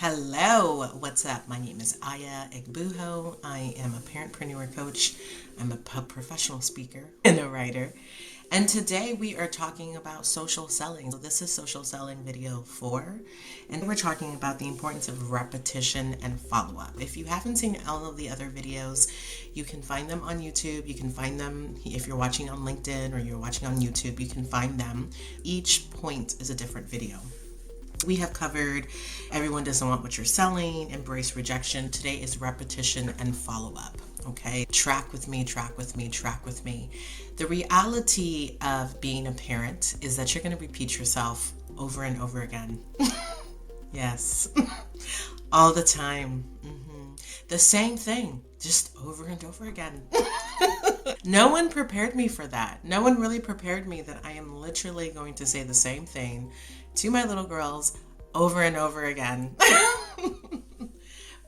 Hello, what's up? My name is Egbuho. I am a parentpreneur coach. I'm a professional speaker and a writer. And today we are talking about social selling. So this is social selling video 4. And we're talking about the importance of repetition and follow-up. If you haven't seen all of the other videos, you can find them on YouTube. You can find them if you're watching on LinkedIn or you're watching on YouTube, you can find them. Each point is a different video. We have covered everyone doesn't want what you're selling, embrace rejection. Today is repetition and follow-up. Okay, track with me. The reality of being a parent is that you're going to repeat yourself over and over again. Yes, all the time. The same thing, just over and over again. No one prepared me for that. No one really prepared me that I am literally going to say the same thing to my little girls over and over again.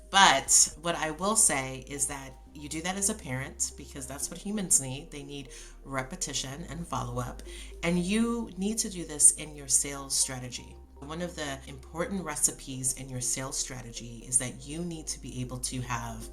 But what I will say is that you do that as a parent because that's what humans need. They need repetition and follow-up. And you need to do this in your sales strategy. One of the important recipes in your sales strategy is that you need to be able to have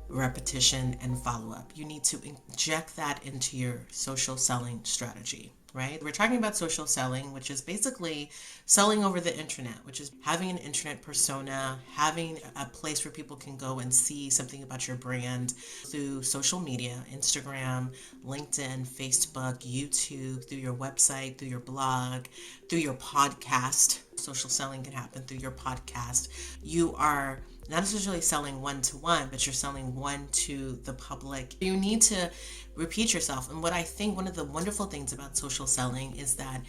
repetition and follow-up. You need to inject that into your social selling strategy, right? We're talking about social selling, which is basically selling over the internet, which is having an internet persona, having a place where people can go and see something about your brand through social media, Instagram, LinkedIn, Facebook, YouTube, through your website, through your blog, through your podcast. Social selling can happen through your podcast. You are not necessarily selling one-to-one, but you're selling one to the public. You need to repeat yourself. And what I think one of the wonderful things about social selling is that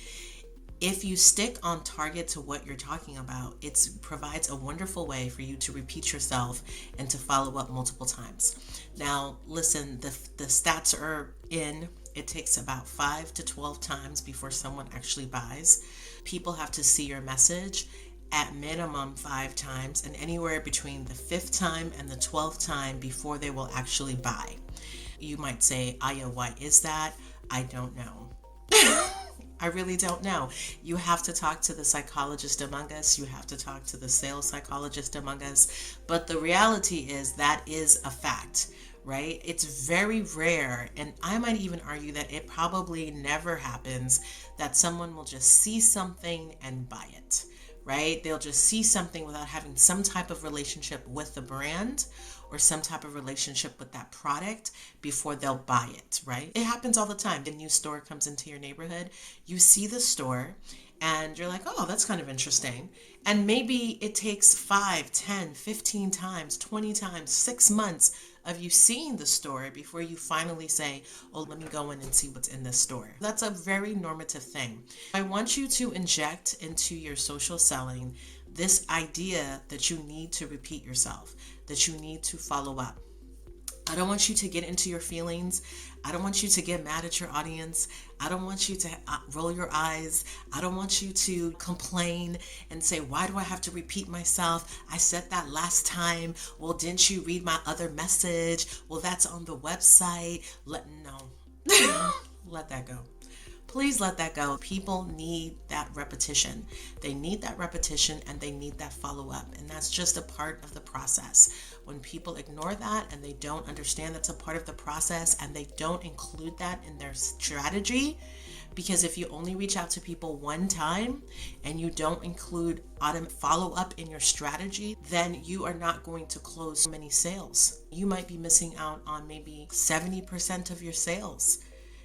if you stick on target to what you're talking about, it provides a wonderful way for you to repeat yourself and to follow up multiple times. Now, listen, the stats are in. It takes about 5 to 12 times before someone actually buys. People have to see your message at minimum 5 times, and anywhere between the 5th time and the 12th time before they will actually buy. You might say, Aya, why is that? I don't know. I really don't know. You have to talk to the psychologist among us. You have to talk to the sales psychologist among us. But the reality is that is a fact, right? It's very rare, and I might even argue that it probably never happens that someone will just see something and buy it. Right? They'll just see something without having some type of relationship with the brand or some type of relationship with that product before they'll buy it, right? It happens all the time. The new store comes into your neighborhood. You see the store and you're like, oh, that's kind of interesting. And maybe it takes 5, 10, 15 times, 20 times, 6 months of you seeing the store before you finally say, oh, let me go in and see what's in this store. That's a very normative thing. I want you to inject into your social selling this idea that you need to repeat yourself, that you need to follow up. I don't want you to get into your feelings. I don't want you to get mad at your audience. I don't want you to roll your eyes. I don't want you to complain and say, why do I have to repeat myself? I said that last time. Well, didn't you read my other message? Well, that's on the website. No. Let that go. Please let that go. People need that repetition. They need that repetition and they need that follow-up. And that's just a part of the process. When people ignore that and they don't understand that's a part of the process and they don't include that in their strategy, because if you only reach out to people one time and you don't include follow-up in your strategy, then you are not going to close many sales. You might be missing out on maybe 70% of your sales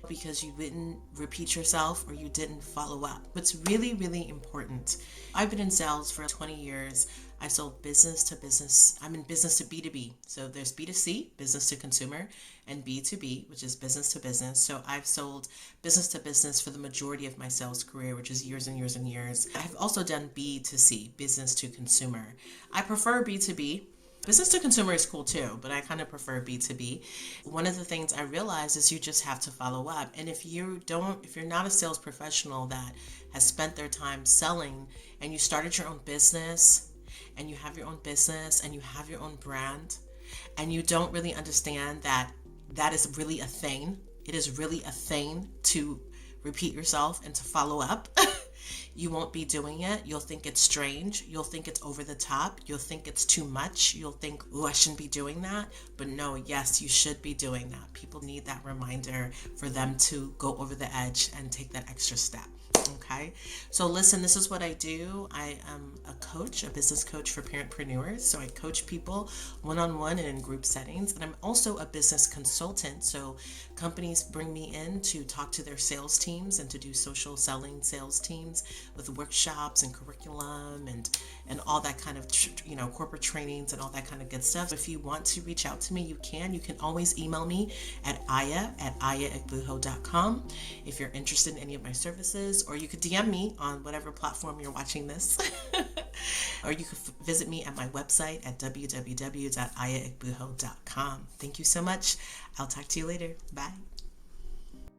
because you didn't repeat yourself or you didn't follow up. It's really, really important. I've been in sales for 20 years. I sold business to business. I'm in business to B2B. So there's B2C, business to consumer, and B2B, which is business to business. So I've sold business to business for the majority of my sales career, which is years and years and years. I've also done B2C, business to consumer. I prefer B2B. Business to consumer is cool too, but I kind of prefer B2B. One of the things I realized is you just have to follow up. And if you're not a sales professional that has spent their time selling and you started your own business and you have your own business and you have your own brand and you don't really understand that that is really a thing. It is really a thing to repeat yourself and to follow up. You won't be doing it. You'll think it's strange. You'll think it's over the top. You'll think it's too much. You'll think, oh, I shouldn't be doing that. But no, yes, you should be doing that. People need that reminder for them to go over the edge and take that extra step. Okay. So listen, this is what I do. I am a coach, a business coach for parentpreneurs. So I coach people one-on-one and in group settings. And I'm also a business consultant. So companies bring me in to talk to their sales teams and to do social selling sales teams with workshops and curriculum and all that kind of, corporate trainings and all that kind of good stuff. If you want to reach out to me, you can. You can always email me at aya@ayaegbuho.com if you're interested in any of my services, or you could DM me on whatever platform you're watching this. Or you could visit me at my website at www.ayaegbuho.com. Thank you so much. I'll talk to you later. Bye.